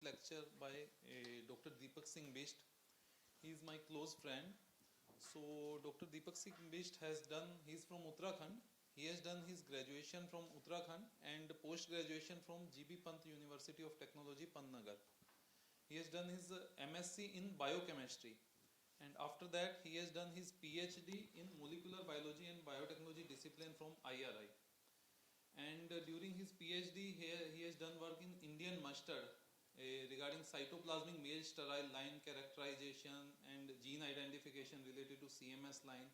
lecture by Dr. Deepak Singh Bisht. He is my close friend. So Dr. Deepak Singh Bisht he's from Uttarakhand. He has done his graduation from Uttarakhand and post-graduation from GB Pant University of Technology, Pantnagar. He has done his MSc in biochemistry, and after that he has done his PhD in molecular biology and biotechnology discipline from IRI. And during his PhD he has done work in Indian mustard regarding cytoplasmic male sterile line characterization and gene identification related to CMS line.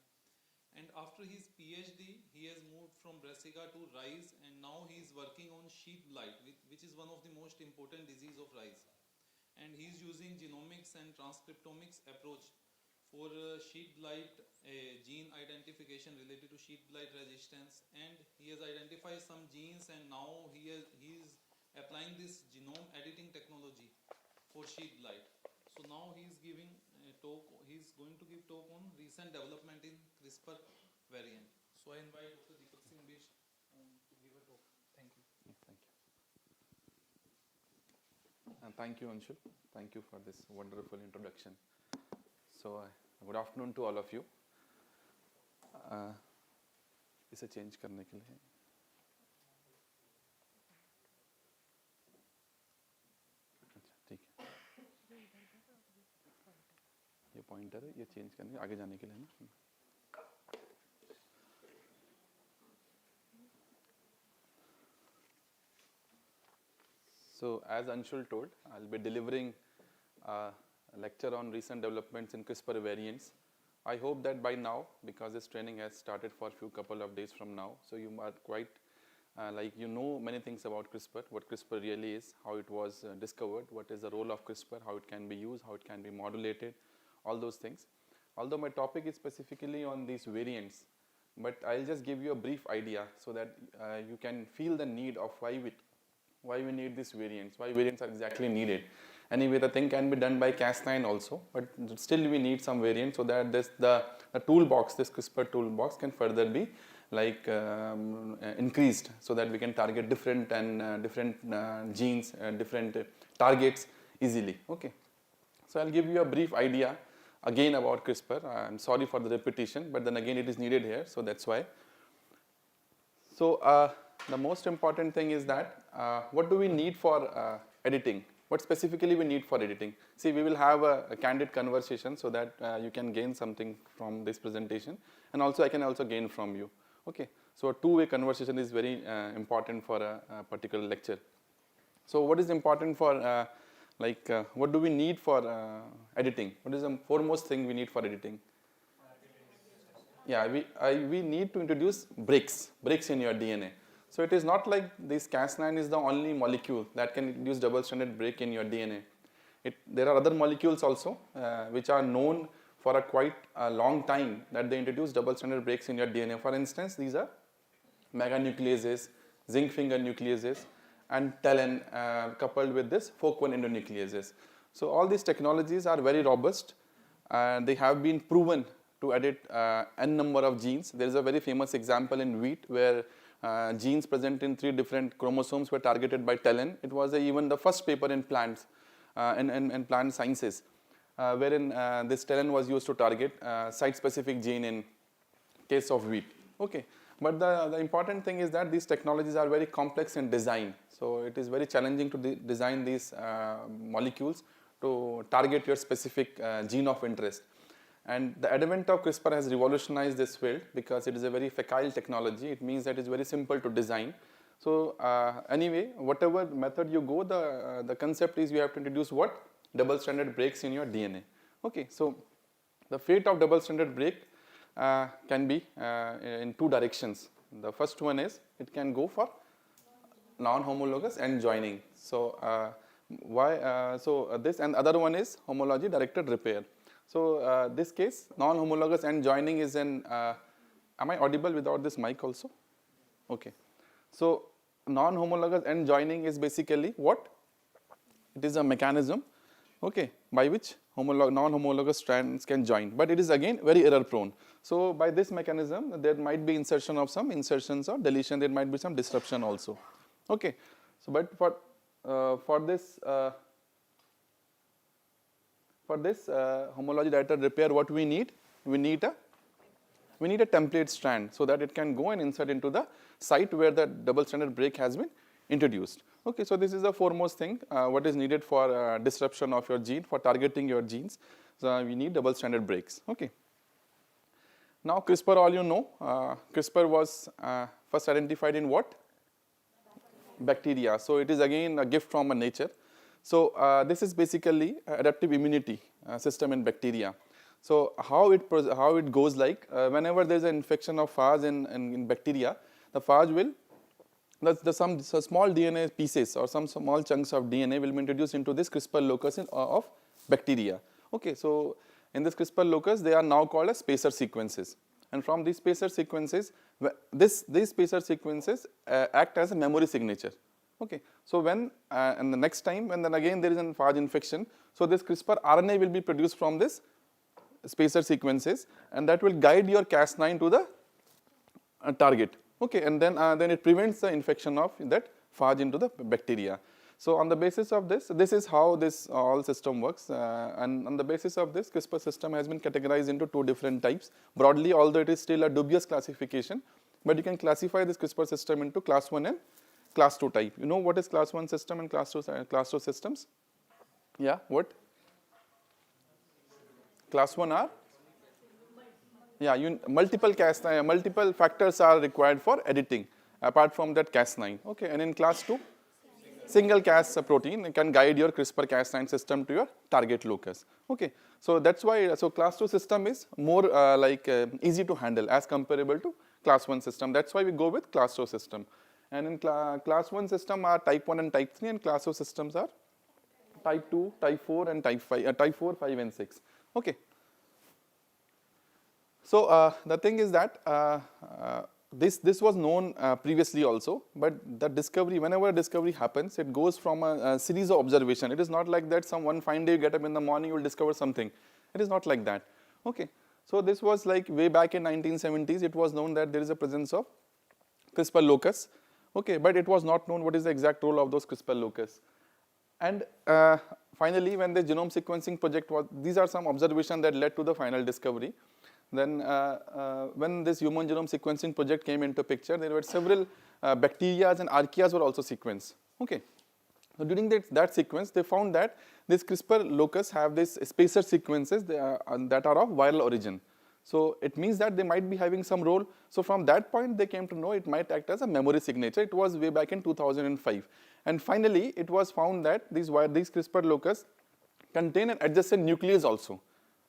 And after his PhD he has moved from Brassica to rice, and now he is working on sheet blight, which is one of the most important disease of rice. And he is using genomics and transcriptomics approach for sheet blight gene identification related to sheet blight resistance, and he has identified some genes, and now he is applying this genome editing technology for sheet blight. So now he is giving a talk. He is going to give talk on recent development in CRISPR variant. So I invite Dr. Deepak Singh Bisht to give a talk. Thank you. Thank you, Anshul. Thank you for this wonderful introduction. So, good afternoon to all of you. इसे change करने के लिए अच्छा ठीक है, ये pointer है, ये चेंज करने आगे जाने के लिए ना. So, as Anshul told, I'll be delivering a lecture on recent developments in CRISPR variants. I hope that by now, because this training has started for a couple of days from now, so you are quite you know many things about CRISPR, what CRISPR really is, how it was discovered, what is the role of CRISPR, how it can be used, how it can be modulated, all those things. Although my topic is specifically on these variants, but I'll just give you a brief idea so that you can feel the need of why we need these variants, why variants are exactly needed. Anyway, the thing can be done by Cas9 also, but still we need some variants so that the toolbox, this CRISPR toolbox can further be increased, so that we can target different genes, different targets easily. Okay, so I'll give you a brief idea again about CRISPR. I'm sorry for the repetition, but then again it is needed here, so that's why. So the most important thing is that what do we need for editing? What specifically we need for editing? See, we will have a candid conversation so that you can gain something from this presentation, and also I can also gain from you. Okay, so a two-way conversation is very important for a particular lecture. So what is important for what do we need for editing? What is the foremost thing we need for editing? Yeah, we need to introduce breaks in your DNA. So it is not like this Cas9 is the only molecule that can induce double-stranded break in your DNA. There are other molecules also which are known for a quite long time that they introduce double-stranded breaks in your DNA. For instance, these are meganucleases, zinc finger nucleases, and TALEN coupled with this FOC1 endonucleases. So all these technologies are very robust, and they have been proven to edit n number of genes. There is a very famous example in wheat where genes present in 3 different chromosomes were targeted by TALEN. It was even the first paper in plants, in plant sciences, wherein this TALEN was used to target site-specific gene in case of wheat. Okay, but the important thing is that these technologies are very complex in design. So it is very challenging to design these molecules to target your specific gene of interest. And the advent of CRISPR has revolutionized this field because it is a very facile technology. It means that it is very simple to design. So anyway, whatever method you go, the concept is you have to introduce what? Double-stranded breaks in your DNA. Okay, so the fate of double-stranded break can be in 2 directions. The first one is it can go for non-homologous end joining. So this, and other one is homology directed repair. So this case, non-homologous end joining is an, am I audible without this mic also? Okay. So non-homologous end joining is basically what? It is a mechanism, okay, by which non-homologous strands can join, but it is again very error prone. So by this mechanism, there might be insertion of some insertions or deletion, there might be some disruption also. Okay. So but for this for this homology directed repair, what we need? We need a template strand so that it can go and insert into the site where the double-stranded break has been introduced. Okay, so this is the foremost thing, what is needed for disruption of your gene, for targeting your genes. So we need double-stranded breaks. Okay. Now CRISPR, all you know, CRISPR was first identified in what? Bacteria. So it is again a gift from nature. So this is basically adaptive immunity system in bacteria. So how it goes like, whenever there is an infection of phage in bacteria, the phage will, some small DNA pieces or some small chunks of DNA will be introduced into this CRISPR locus of bacteria. Okay, so in this CRISPR locus, they are now called as spacer sequences. And from these spacer sequences, these spacer sequences act as a memory signature. Okay, so when and the next time, when then again there is a phage infection, so this CRISPR RNA will be produced from this spacer sequences, and that will guide your Cas9 to the target. Okay, and then it prevents the infection of that phage into the bacteria. So on the basis of this is how this all system works, and on the basis of this, CRISPR system has been categorized into two different types. Broadly, although it is still a dubious classification, but you can classify this CRISPR system into class 1 and class 2 type. You know what is class 1 system and class 2 systems? Yeah, what? Class 1 are? Yeah, multiple factors are required for editing, apart from that Cas9. Okay, and in class 2, single Cas protein can guide your CRISPR Cas9 system to your target locus. Okay, so that's why, so class 2 system is more easy to handle as comparable to class 1 system. That's why we go with class 2 system. And in class 1 system are type 1 and type 3, and class 2 systems are type 2, type 4 and type 5, type 4, 5 and 6. Okay. So the thing is that this was known previously also, but the discovery, whenever a discovery happens, it goes from a series of observation. It is not like that some one fine day you get up in the morning, you will discover something. It is not like that. Okay. So this was like way back in 1970s, it was known that there is a presence of CRISPR locus. Okay, but it was not known what is the exact role of those CRISPR locus. And finally, when the genome sequencing project was, these are some observations that led to the final discovery. Then when this human genome sequencing project came into picture, there were several bacteria and archaeas were also sequenced. Okay. So during that sequence, they found that this CRISPR locus have these spacer sequences that are of viral origin. So it means that they might be having some role. So from that point, they came to know it might act as a memory signature. It was way back in 2005. And finally, it was found that these CRISPR locus contain an adjacent nuclease also.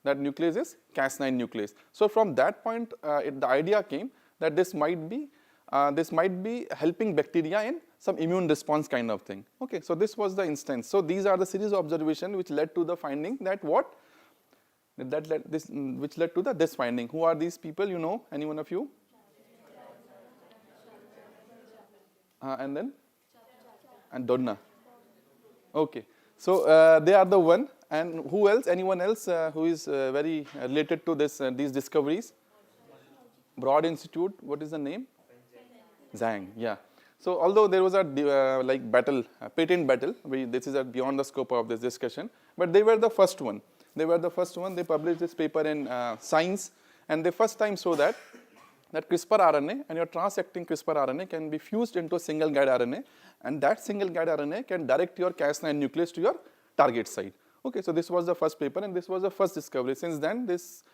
That nuclease is Cas9 nuclease. So from that point, the idea came that this might be helping bacteria in some immune response kind of thing. Okay, so this was the instance. So these are the series of observations which led to the finding that what? Which led to this finding. Who are these people? You know, any one of you? And then? And Donna. Okay, so they are the one. And who else? Anyone else who is very related to these discoveries? Broad Institute. What is the name? Zhang. Yeah. So although there was a patent battle, this is beyond the scope of this discussion, but they were the first one. They published this paper in Science, and they first time saw that CRISPR RNA and your transacting CRISPR RNA can be fused into a single guide RNA, and that single guide RNA can direct your Cas9 nuclease to your target site. Okay, so this was the first paper, and this was the first discovery. Since then, this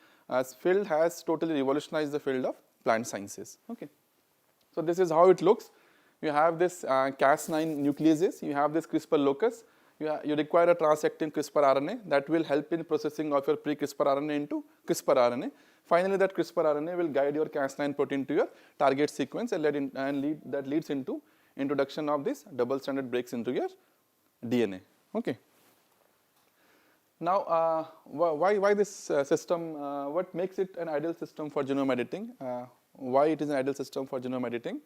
field has totally revolutionized the field of plant sciences. Okay, so this is how it looks. You have this Cas9 nucleases, you have this CRISPR locus, you require a transacting CRISPR RNA that will help in processing of your pre-CRISPR RNA into CRISPR RNA. Finally, that CRISPR RNA will guide your Cas9 protein to your target sequence, and that leads into introduction of this double-stranded breaks into your DNA. Okay. Now, why this system? What makes it an ideal system for genome editing? Why it is an ideal system for genome editing?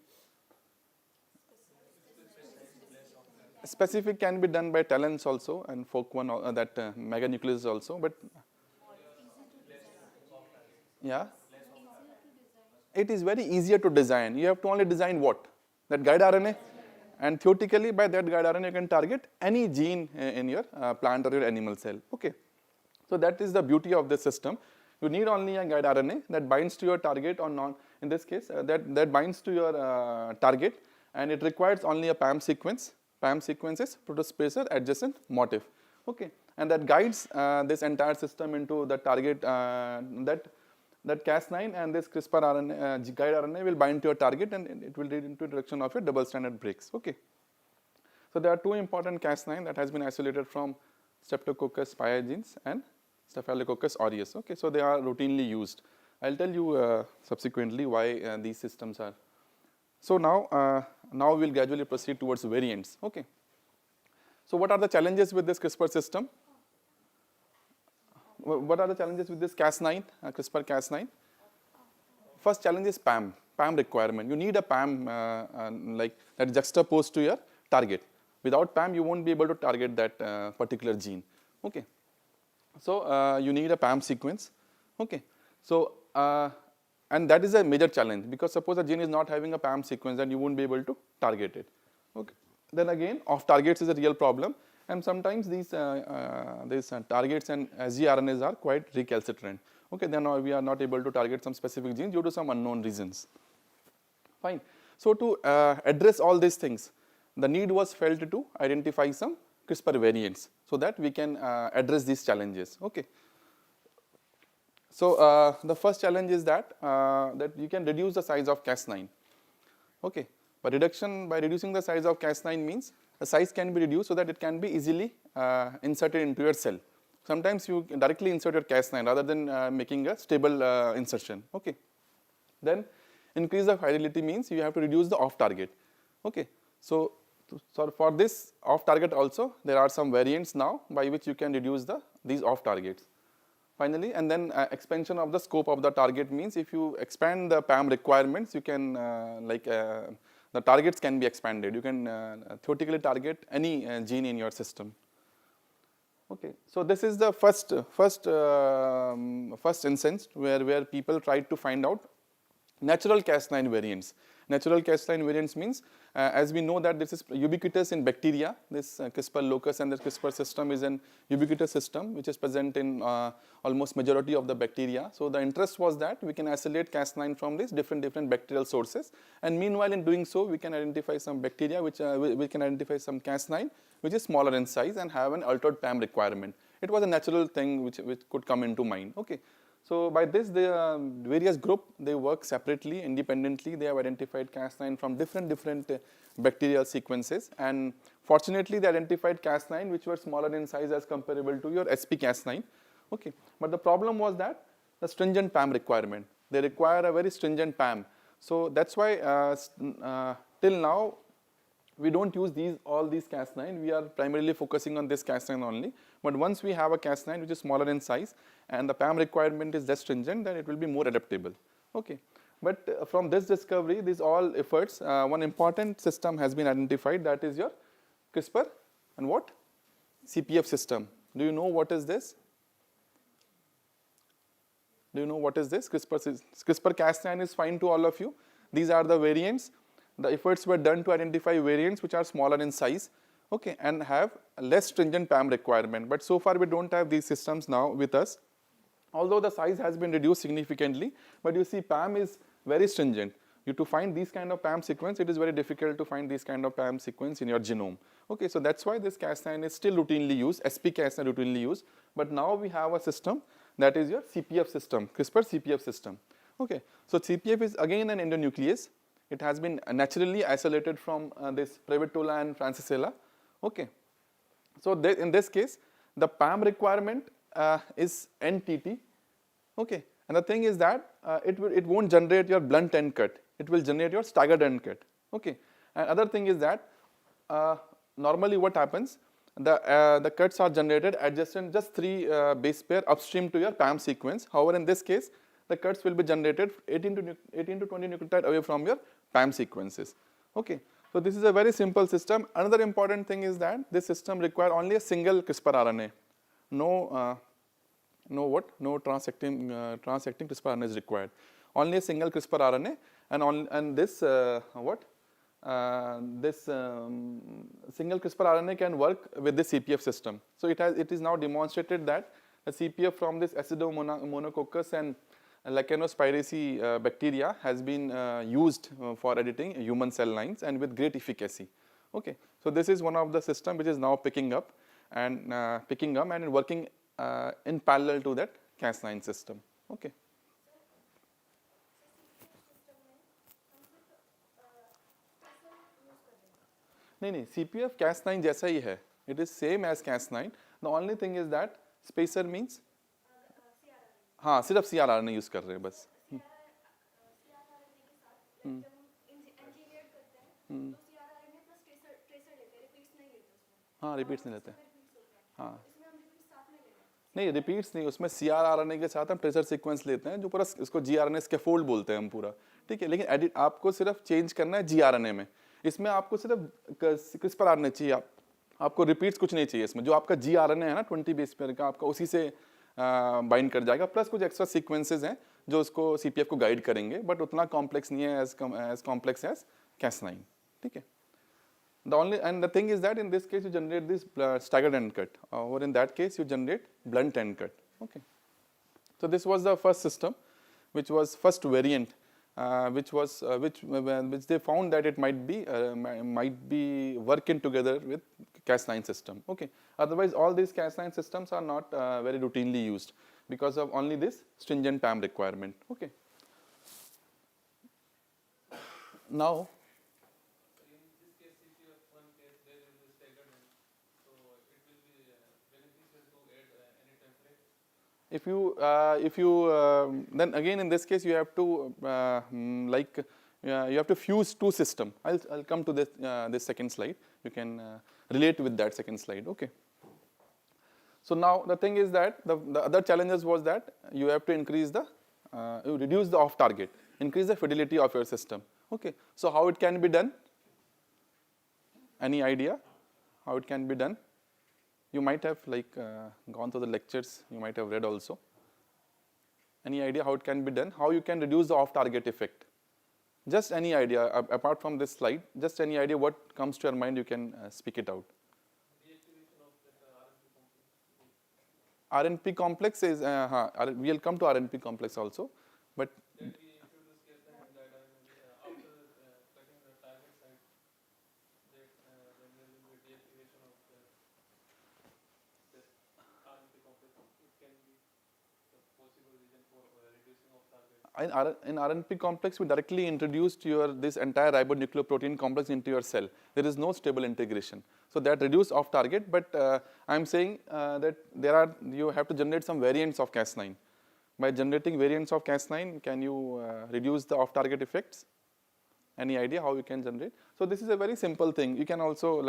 Specific can be done by talents also, and FOC1 that meganucleus also, but yeah, it is very easier to design. You have to only design what? That guide RNA, and theoretically by that guide RNA you can target any gene in your plant or your animal cell. Okay, So that is the beauty of this system. You need only a guide RNA that binds to your target or not, in this case, that binds to your target, and it requires only a PAM sequence. PAM sequence is protospacer adjacent motif. Okay, and that guides this entire system into the target, that Cas9 and this CRISPR RNA, guide RNA will bind to your target, and it will lead into direction of your double-stranded breaks. Okay. So there are two important Cas9 that has been isolated from Streptococcus pyogenes and Staphylococcus aureus. Okay, so they are routinely used. I'll tell you subsequently why these systems are. So now we'll gradually proceed towards variants. Okay. So what are the challenges with this CRISPR system? What are the challenges with this Cas9, CRISPR Cas9? First challenge is PAM requirement. You need a PAM like that juxtaposed to your target. Without PAM, you won't be able to target that particular gene. Okay. So you need a PAM sequence. Okay. So and that is a major challenge, because suppose a gene is not having a PAM sequence, then you won't be able to target it. Okay. Then again, off targets is a real problem, and sometimes these targets and sgRNAs are quite recalcitrant. Okay. Then we are not able to target some specific genes due to some unknown reasons. Fine. So to address all these things, the need was felt to identify some CRISPR variants so that we can address these challenges. Okay. So the first challenge is that you can reduce the size of Cas9. Okay. By reducing the size of Cas9 means the size can be reduced so that it can be easily inserted into your cell. Sometimes you directly insert your Cas9 rather than making a stable insertion. Okay. Then increase the fidelity means you have to reduce the off target. Okay. So for this off target also, there are some variants now by which you can reduce these off targets. Finally, and then expansion of the scope of the target means if you expand the PAM requirements, you can the targets can be expanded. You can theoretically target any gene in your system. Okay, so this is the first instance where people tried to find out natural Cas9 variants. Natural Cas9 variants means, as we know that this is ubiquitous in bacteria, this CRISPR locus and this CRISPR system is an ubiquitous system which is present in almost majority of the bacteria. So the interest was that we can isolate Cas9 from these different bacterial sources, and meanwhile in doing so we can identify some bacteria which we can identify some Cas9 which is smaller in size and have an altered PAM requirement. It was a natural thing which could come into mind. Okay. So by this, the various group, they work separately, independently. They have identified Cas9 from different bacterial sequences, and fortunately, they identified Cas9 which were smaller in size as comparable to your SP Cas9. Okay, but the problem was that the stringent PAM requirement. They require a very stringent PAM. So that's why till now we don't use all these Cas9. We are primarily focusing on this Cas9 only. But once we have a Cas9 which is smaller in size and the PAM requirement is less stringent, then it will be more adaptable. Okay. But from this discovery, these all efforts, one important system has been identified, that is your CRISPR and what? CPF system. Do you know what is this? Do you know what is this? CRISPR Cas9 is fine to all of you. These are the variants. The efforts were done to identify variants which are smaller in size, okay, and have less stringent PAM requirement. But so far we don't have these systems now with us. Although the size has been reduced significantly, but you see PAM is very stringent. To find these kind of PAM sequence, it is very difficult to find these kind of PAM sequence in your genome. Okay, so that's why this Cas9 is still routinely used, SP Cas9 routinely used, but now we have a system that is your CPF system, CRISPR CPF system. Okay, so CPF is again an endonuclease. It has been naturally isolated from this Prevotula and Francisella. Okay, so in this case, the PAM requirement is NTT. Okay, and the thing is that it won't generate your blunt end cut. It will generate your staggered end cut. Okay, and other thing is that normally what happens, the cuts are generated adjacent just 3 base pair upstream to your PAM sequence. However, in this case, the cuts will be generated 18 to 20 nucleotide away from your PAM sequences. Okay, so this is a very simple system. Another important thing is that this system requires only a single CRISPR RNA. No transacting CRISPR RNA is required. Only a single CRISPR RNA, and this single CRISPR RNA can work with the CPF system. So it is now demonstrated that the CPF from this Acidomonococcus and Lacanospiraceae bacteria has been used for editing human cell lines and with great efficacy. Okay, so this is one of the system which is now picking up and working in parallel to that Cas9 system. Okay. नहीं CPF Cas9 जैसा ही है. It is same as Cas9. The only thing is that spacer means हाँ सिर्फ CRRNA use कर रहे हैं बस. हाँ रिपीट्स नहीं लेते. हाँ नहीं रिपीट्स नहीं, उसमें CRRNA के साथ हम ट्रेसर सीक्वेंस लेते हैं जो पूरा इसको GRNA स्कैफोल्ड बोलते हैं हम पूरा. ठीक है, लेकिन एडिट आपको सिर्फ चेंज करना है GRNA में. इसमें आपको सिर्फ CRISPR RNA चाहिए, आपको रिपीट्स कुछ नहीं चाहिए इसमें. जो आपका GRNA है ना 20 बेस पेयर का, आपका उसी से बाइंड कर जाएगा, प्लस कुछ एक्स्ट्रा सीक्वेंसेस हैं जो उसको CPF को गाइड करेंगे, बट उतना कॉम्प्लेक्स नहीं है एज कॉम्प्लेक्स एज Cas9. ठीक है. The only and the thing is that in this case you generate this staggered end cut, or in that case you generate blunt end cut. Okay. So this was the first system, which was first variant, which they found that it might be working together with Cas9 system. Okay. Otherwise, all these Cas9 systems are not very routinely used because of only this stringent time requirement. Okay. Now. If you then again in this case you have to you have to fuse two systems. I'll come to this second slide. You can relate with that second slide. Okay. So now the thing is that the other challenges was that you have to increase you reduce the off target, increase the fidelity of your system. Okay. So how it can be done? Any idea how it can be done? You might have gone through the lectures, you might have read also. Any idea how it can be done? How you can reduce the off-target effect? Just any idea, apart from this slide, just any idea what comes to your mind, you can speak it out. RNP complex is, we'll come to RNP complex also, but in RNP complex, we directly introduced this entire ribonucleoprotein complex into your cell. There is no stable integration. So that reduced off target, but I'm saying that you have to generate some variants of Cas9. By generating variants of Cas9, can you reduce the off target effects? Any idea how you can generate? So this is a very simple thing. You can also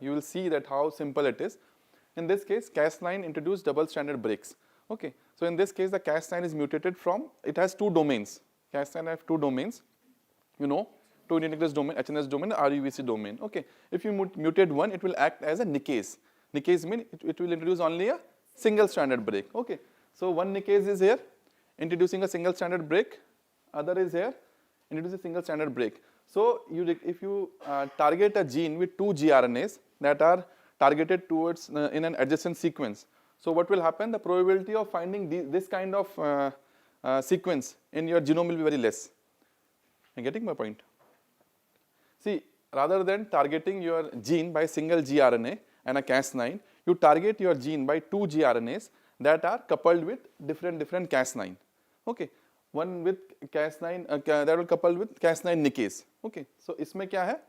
you will see that how simple it is. In this case, Cas9 introduced double-stranded breaks. Okay, so in this case, the Cas9 is mutated from, it has two domains. Cas9 have two domains, you know, two integrase domain, HNS domain, RUVC domain. Okay, if you mutate one, it will act as a nicase. Nicase means it will introduce only a single-stranded break. Okay, so one nicase is here, introducing a single-stranded break. Other is here, introducing a single-stranded break. So if you target a gene with two gRNAs that are targeted towards in an adjacent sequence. So what will happen? The probability of finding this kind of sequence in your genome will be very less. Are you getting my point? See, rather than targeting your gene by single gRNA and a Cas9, you target your gene by two gRNAs that are coupled with different Cas9. Okay, one with Cas9 that will couple with Cas9 nicase. Okay, so इसमें क्या है?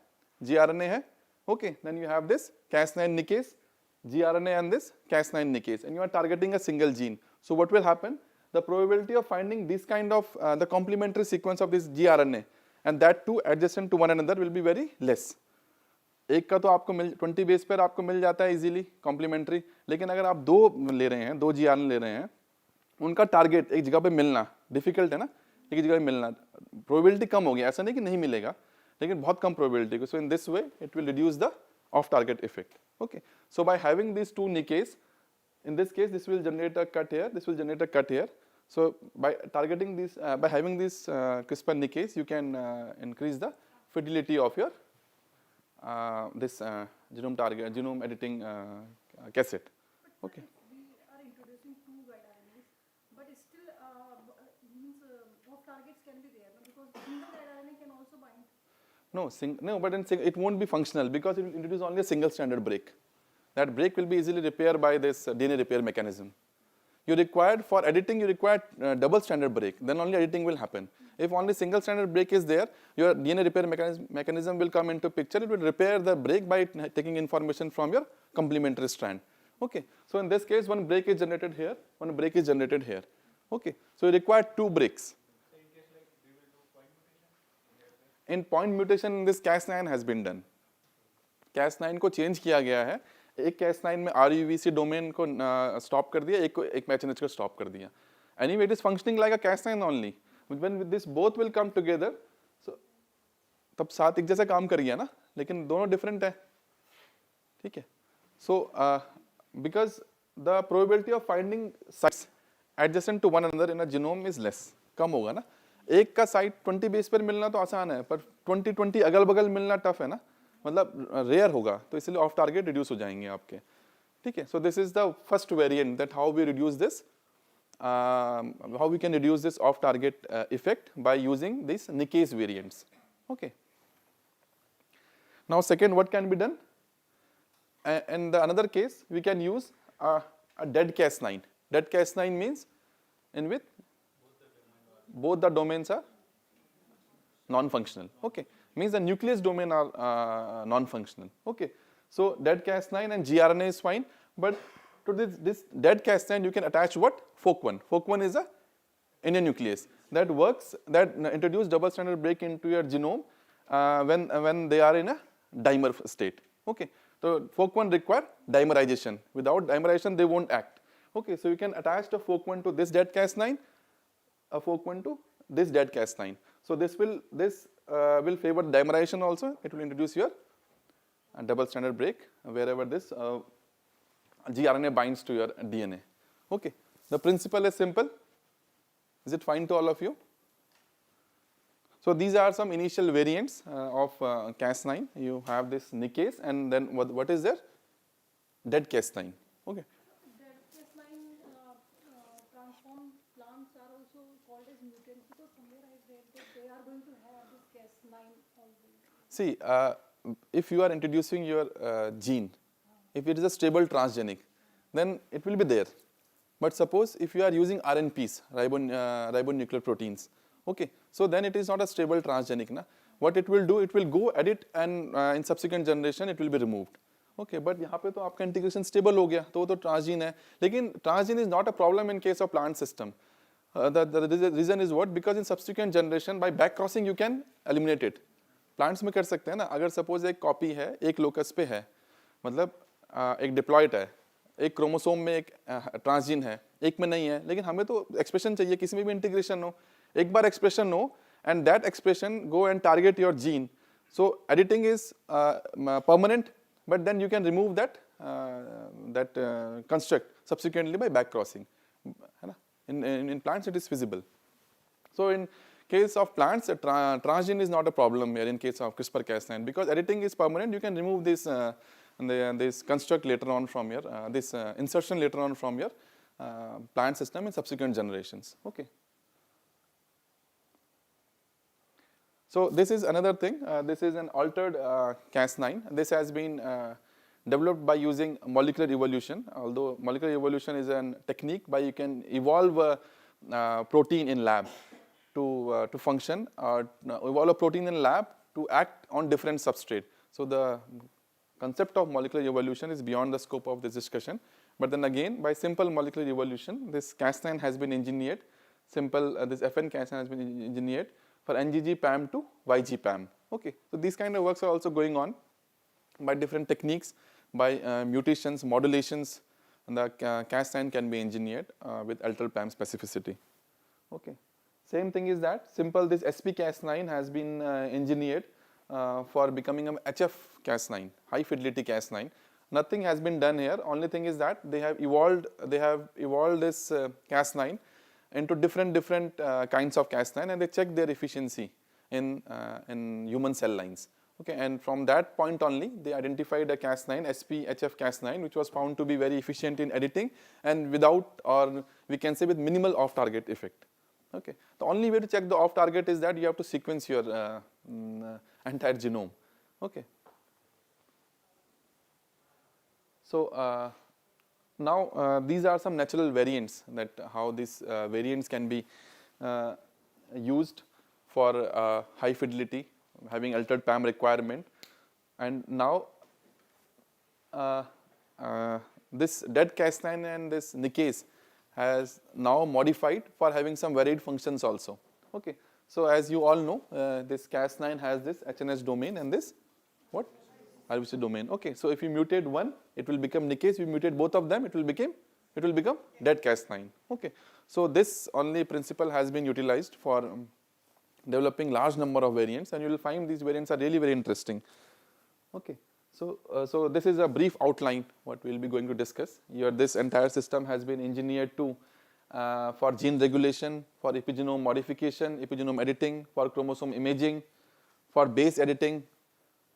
gRNA है. Okay, then you have this Cas9 nicase, gRNA and this Cas9 nicase, and you are targeting a single gene. So what will happen? The probability of finding this kind of the complementary sequence of this gRNA and that too adjacent to one another will be very less. एक का तो आपको 20 base पर आपको मिल जाता है easily complementary, लेकिन अगर आप दो ले रहे हैं, दो gRNA ले रहे हैं, उनका टारगेट एक जगह पे मिलना डिफिकल्ट है ना, एक जगह पे मिलना, प्रोबेबिलिटी कम होगी, ऐसा नहीं कि नहीं मिलेगा, लेकिन बहुत कम प्रोबेबिलिटी को. So in this way it will reduce the off target effect. Okay, so by having these two nicase, in this case this will generate a cut here, this will generate a cut here. So by targeting this, by having this CRISPR nicase, you can increase the fidelity of your this genome editing cassette. Okay. We are introducing two guide RNAs, but still means off targets can be there, no? Because single guide RNA can also bind. No, but it won't be functional because it will introduce only a single stranded break. That break will be easily repaired by this DNA repair mechanism. You required for editing, you require double stranded break. Then only editing will happen. If only single stranded break is there, your DNA repair mechanism will come into picture. It will repair the break by taking information from your complementary strand. Okay. So in this case, one break is generated here, one break is generated here. Okay. So you require two breaks. In point mutation, in this Cas9 has been done. Cas9 को change किया गया है. एक Cas9 में RUVC domain को stop कर दिया, एक MHNH को stop कर दिया. Anyway, it is functioning like a Cas9 only. When this both will come together, so तब साथ एक जैसा काम करेगा ना, लेकिन दोनों different है. ठीक है. So because the probability of finding sites adjacent to one another in a genome is less, कम होगा ना. एक का साइट 20 बेस पर मिलना तो आसान है, पर 20 अगल बगल मिलना टफ है ना, मतलब रेयर होगा, तो इसलिए ऑफ टारगेट रिड्यूस हो जाएंगे आपके. ठीक है. So this is the first variant that how we reduce this, how we can reduce this off target effect by using this nickase variants. Okay. Now second, what can be done? In the another case, we can use a dead Cas9. Dead Cas9 means in which both the domains are non-functional. Okay, means the nucleus domain are non-functional. Okay, so dead Cas9 and gRNA is fine, but to this dead Cas9 you can attach what? Fork1. Fork1 is a in a nucleus that works, that introduce double stranded break into your genome when they are in a dimer state. Okay, so Fork1 require dimerization. Without dimerization they won't act. Okay, so you can attach the Fork1 to this dead Cas9, a Fork1 to this dead Cas9. So this will favor dimerization also. It will introduce your double stranded break wherever this gRNA binds to your DNA. Okay, the principle is simple. Is it fine to all of you? So these are some initial variants of Cas9. You have this nickase, and then what is there? Dead Cas9. Okay. Dead Cas9 transformed plants are also called as mutants because somewhere I read that they are going to have this Cas9 always. See, if you are introducing your gene, if it is a stable transgenic, then it will be there. But suppose if you are using RNPs, ribonuclear proteins, okay, so then it is not a stable transgenic. Na? What it will do, it will go edit and in subsequent generation it will be removed. Okay, but यहाँ पे तो आपका integration stable हो गया, तो वो तो transgene है. लेकिन transgene is not a problem in case of plant system. The reason is what? Because in subsequent generation by back crossing you can eliminate it. Plants में कर सकते हैं ना. अगर suppose एक copy है, एक locus पे है, मतलब एक diploid है, एक क्रोमोसोम में एक ट्रांसजीन है, एक में नहीं है, लेकिन हमें तो एक्सप्रेशन चाहिए, किसी में भी इंटीग्रेशन हो. एक बार एक्सप्रेशन हो and that expression go and target your gene, so editing is permanent, but then you can remove that construct subsequently by back crossing, है ना. In plants it is feasible. So in case of plants, transgene is not a problem here in case of CRISPR-Cas9 because editing is permanent. You can remove this this construct later on from your this insertion later on from your plant system in subsequent generations. Okay. So this is another thing. This is an altered Cas9. This has been developed by using molecular evolution. Although molecular evolution is a technique by you can evolve a protein in lab to function, evolve a protein in lab to act on different substrate. So the concept of molecular evolution is beyond the scope of this discussion. But then again, by simple molecular evolution, this Cas9 has been engineered. Simple this FN Cas9 has been engineered for NGG PAM to YG PAM. Okay, so these kind of works are also going on by different techniques, by mutations, modulations, and the Cas9 can be engineered with altered PAM specificity. Okay. Same thing is that simple this SP Cas9 has been engineered for becoming a HF Cas9, high fidelity Cas9. Nothing has been done here. Only thing is that they have evolved this Cas9 into different kinds of Cas9 and they check their efficiency in human cell lines. Okay, and from that point only, they identified a Cas9, SPHF Cas9, which was found to be very efficient in editing and without, or we can say with minimal off-target effect. Okay, the only way to check the off-target is that you have to sequence your entire genome. Okay. So now these are some natural variants, that how these variants can be used for high fidelity, having altered PAM requirement. And now this dead Cas9 and this nickase has now modified for having some varied functions also. Okay, so as you all know, this Cas9 has this HNS domain and this what? RBC domain. Okay, so if you mutate one, it will become nickase. If you mutate both of them, it will become dead Cas9. Okay, so this only principle has been utilized for developing large number of variants, and you will find these variants are really very interesting. Okay, so this is a brief outline what we will be going to discuss. Here, this entire system has been engineered to for gene regulation, for epigenome modification, epigenome editing, for chromosome imaging, for base editing,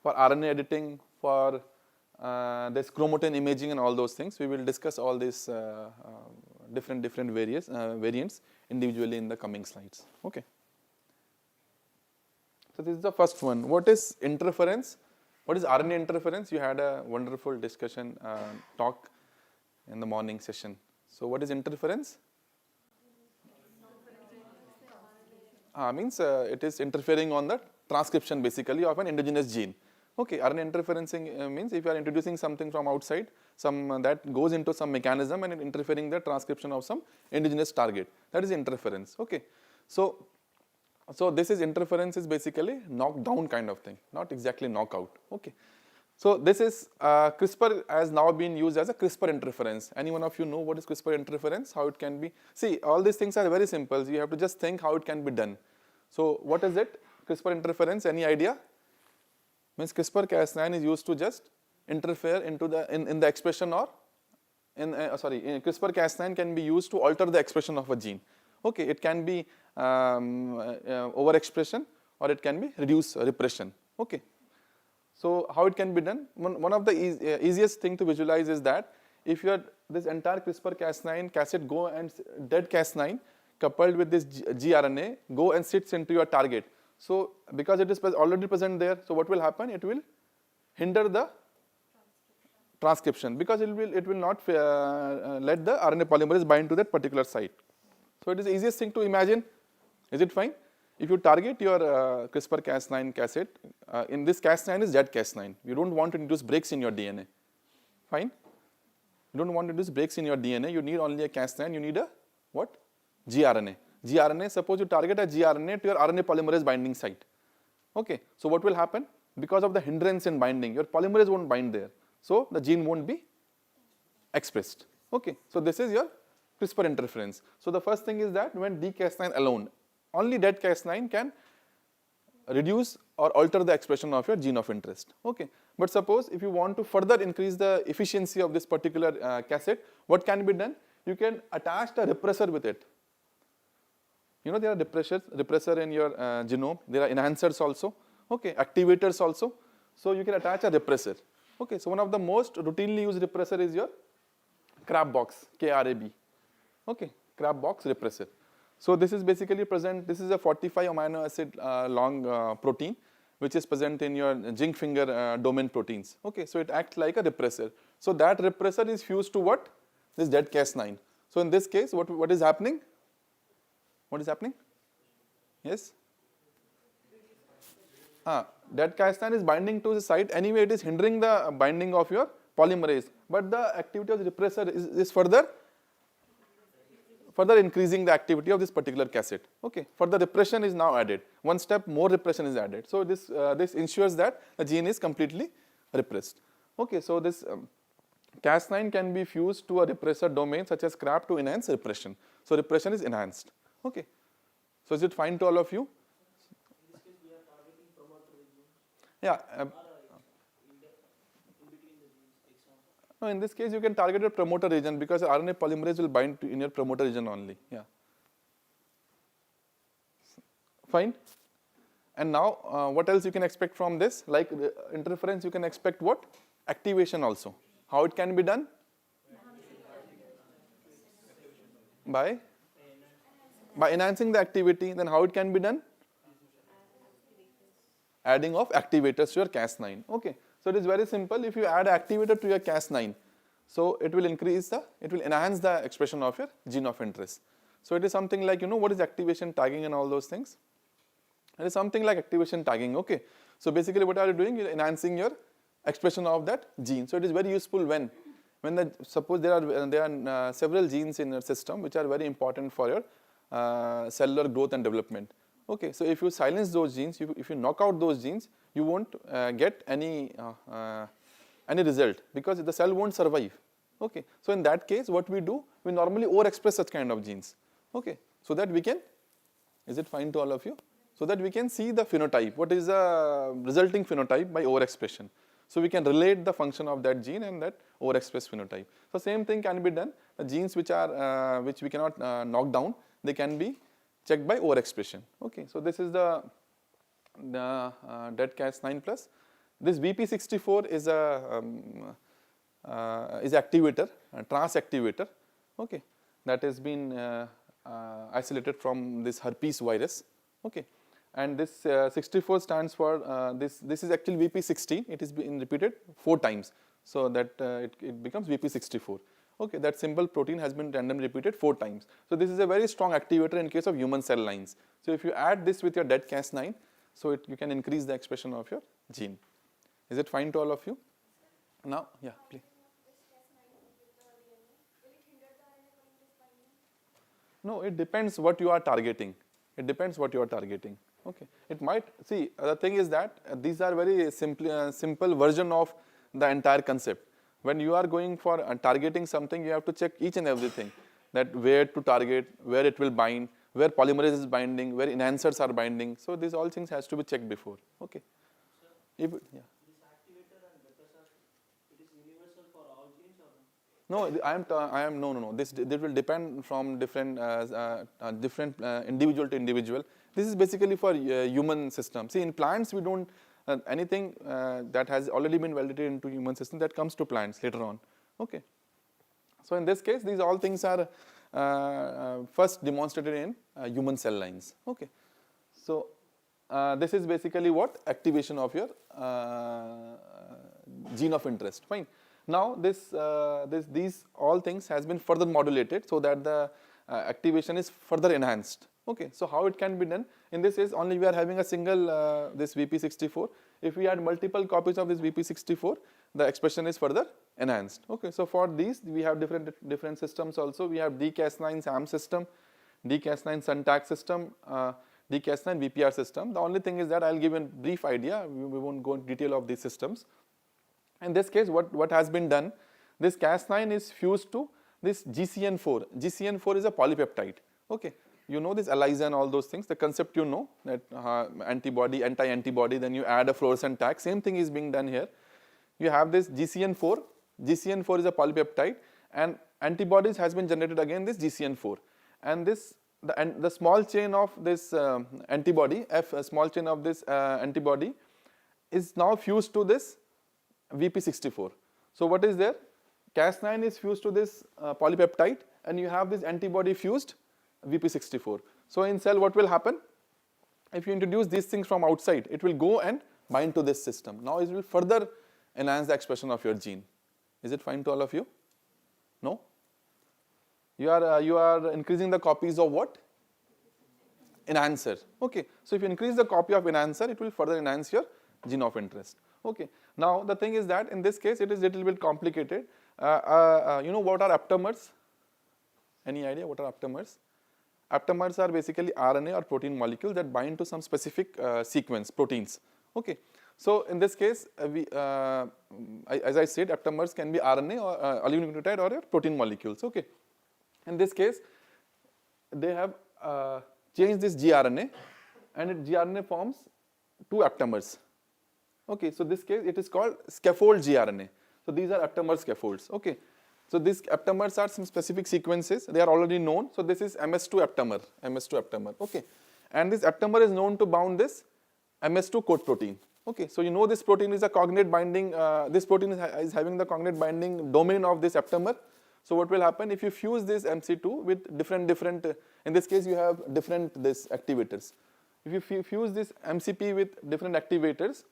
for RNA editing, for this chromatin imaging, and all those things. We will discuss all these different variants individually in the coming slides. Okay. So this is the first one. What is interference? What is RNA interference? You had a wonderful discussion talk in the morning session. So what is interference? Means it is interfering on the transcription basically of an endogenous gene. Okay, RNA interferencing means if you are introducing something from outside, some that goes into some mechanism and interfering the transcription of some endogenous target. That is interference. Okay, so this is interference is basically knockdown kind of thing, not exactly knockout. Okay, so this is CRISPR has now been used as a CRISPR interference. Any one of you know what is CRISPR interference? How it can be? See, all these things are very simple. You have to just think how it can be done. So what is it? CRISPR interference. Any idea? Means CRISPR Cas9 is used to just interfere into the in the expression, or CRISPR Cas9 can be used to alter the expression of a gene. Okay, it can be overexpression, or it can be reduce repression. Okay, so how it can be done? One of the easiest thing to visualize is that if you are this entire CRISPR Cas9 cassette go and dead Cas9 coupled with this gRNA go and sits into your target. So because it is already present there, so what will happen? It will hinder the transcription because it will not let the RNA polymerase bind to that particular site. So it is the easiest thing to imagine. Is it fine? If you target your CRISPR Cas9 cassette, in this Cas9 is dead Cas9. You don't want to induce breaks in your DNA. Fine? You don't want to induce breaks in your DNA. You need only a Cas9. You need a what? gRNA. gRNA, suppose you target a gRNA to your RNA polymerase binding site. Okay, so what will happen? Because of the hindrance in binding, your polymerase won't bind there. So the gene won't be expressed. Okay, so this is your CRISPR interference. So the first thing is that when dCas9 alone, only dead Cas9 can reduce or alter the expression of your gene of interest. Okay, but suppose if you want to further increase the efficiency of this particular cassette, what can be done? You can attach a repressor with it. You know, there are repressor in your genome. There are enhancers also. Okay, activators also. So you can attach a repressor. Okay, so one of the most routinely used repressor is your crab box, KRAB. Okay, crab box repressor. So this is basically present. This is a 45 amino acid long protein, which is present in your zinc finger domain proteins. Okay, so it acts like a repressor. So that repressor is fused to what? This dead Cas9. So in this case, what is happening? What is happening? Yes? Dead Cas9 is binding to the site. Anyway, it is hindering the binding of your polymerase. But the activity of the repressor is further increasing the activity of this particular cassette. Okay, further repression is now added. One step more repression is added. So this ensures that the gene is completely repressed. Okay, so this Cas9 can be fused to a repressor domain such as CRAB to enhance repression. So repression is enhanced. Okay, so is it fine to all of you? In this case, we are targeting promoter region. Yeah. In between the genes, exons. No, in this case, you can target your promoter region because RNA polymerase will bind in your promoter region only. Yeah. Fine. And now what else you can expect from this? Like interference, you can expect what? Activation also. How it can be done? By enhancing the activity. Then how it can be done? Adding of activators to your Cas9. Okay, so it is very simple. If you add activator to your Cas9, so it will enhance the expression of your gene of interest. So it is something like, what is activation tagging and all those things? It is something like activation tagging. Okay, so basically what are you doing? You're enhancing your expression of that gene. So it is very useful when suppose there are several genes in your system which are very important for your cellular growth and development. Okay, so if you silence those genes, if you knock out those genes, you won't get any result, because the cell won't survive. Okay, so in that case, what we do, we normally overexpress such kind of genes. Okay, so that we can, is it fine to all of you? So that we can see the phenotype, what is the resulting phenotype by overexpression. So we can relate the function of that gene and that overexpressed phenotype. So same thing can be done. The genes which we cannot knock down, they can be checked by overexpression. Okay, so this is the dead Cas9 plus. This BP64 is activator, a trans activator. Okay, that has been isolated from this herpes virus. Okay, and this 64 stands for this is actually BP16. It is been repeated 4 times, so that it becomes BP64. Okay, that simple protein has been randomly repeated 4 times. So this is a very strong activator in case of human cell lines. So if you add this with your dead Cas9, so you can increase the expression of your gene. Is it fine to all of you? Now, yeah, please. No, it depends what you are targeting. It depends what you are targeting. Okay, it might, see, the thing is that these are very simple version of the entire concept. When you are going for targeting something, you have to check each and everything, that where to target, where it will bind, where polymerase is binding, where enhancers are binding. So these all things has to be checked before. Okay. Sir, yeah. this activator and repressor, it is universal for all genes or no? No. This will depend from different individual to individual. This is basically for human system. See, in plants we don't anything that has already been validated into human system, that comes to plants later on. Okay. So in this case, these all things are first demonstrated in human cell lines. Okay. So this is basically what? Activation of your gene of interest. Fine. Now these all things has been further modulated so that the activation is further enhanced. Okay, so how it can be done? In this case, only we are having a single this VP64. If we add multiple copies of this VP64, the expression is further enhanced. Okay, so for these we have different systems also. We have DCAS9 SAM system, DCAS9 Suntac system, DCAS9 VPR system. The only thing is that I'll give a brief idea. We won't go into detail of these systems. In this case, what has been done? This Cas9 is fused to this GCN4. GCN4 is a polypeptide. Okay. You know this ELISA and all those things, the concept you know, that antibody, anti-antibody, then you add a fluorescent tag. Same thing is being done here. You have this GCN4. GCN4 is a polypeptide, and antibodies has been generated again this GCN4. And this the small chain of this antibody, small chain of this antibody is now fused to this VP64. So what is there? Cas9 is fused to this polypeptide, and you have this antibody fused VP64. So in cell, what will happen? If you introduce these things from outside, it will go and bind to this system. Now it will further enhance the expression of your gene. Is it fine to all of you? No? You are increasing the copies of what? Enhancer. Okay. So if you increase the copy of enhancer, it will further enhance your gene of interest. Okay. Now the thing is that in this case, it is a little bit complicated. You know what are aptamers? Any idea what are aptamers? Aptamers are basically RNA or protein molecules that bind to some specific sequence, proteins. Okay. So in this case, as I said, aptamers can be RNA or oligonucleotide or protein molecules. Okay. In this case, they have changed this gRNA, and gRNA forms 2 aptamers. Okay. So this case, it is called scaffold gRNA. So these are aptamer scaffolds. Okay. So these aptamers are some specific sequences. They are already known. So this is MS2 aptamer. MS2 aptamer. Okay. And this aptamer is known to bound this MS2 coat protein. Okay, so you know this protein is a cognate binding, this protein is having the cognate binding domain of this aptamer. So what will happen if you fuse this MC2 with different, in this case you have different this activators. If you fuse this MCP with different activators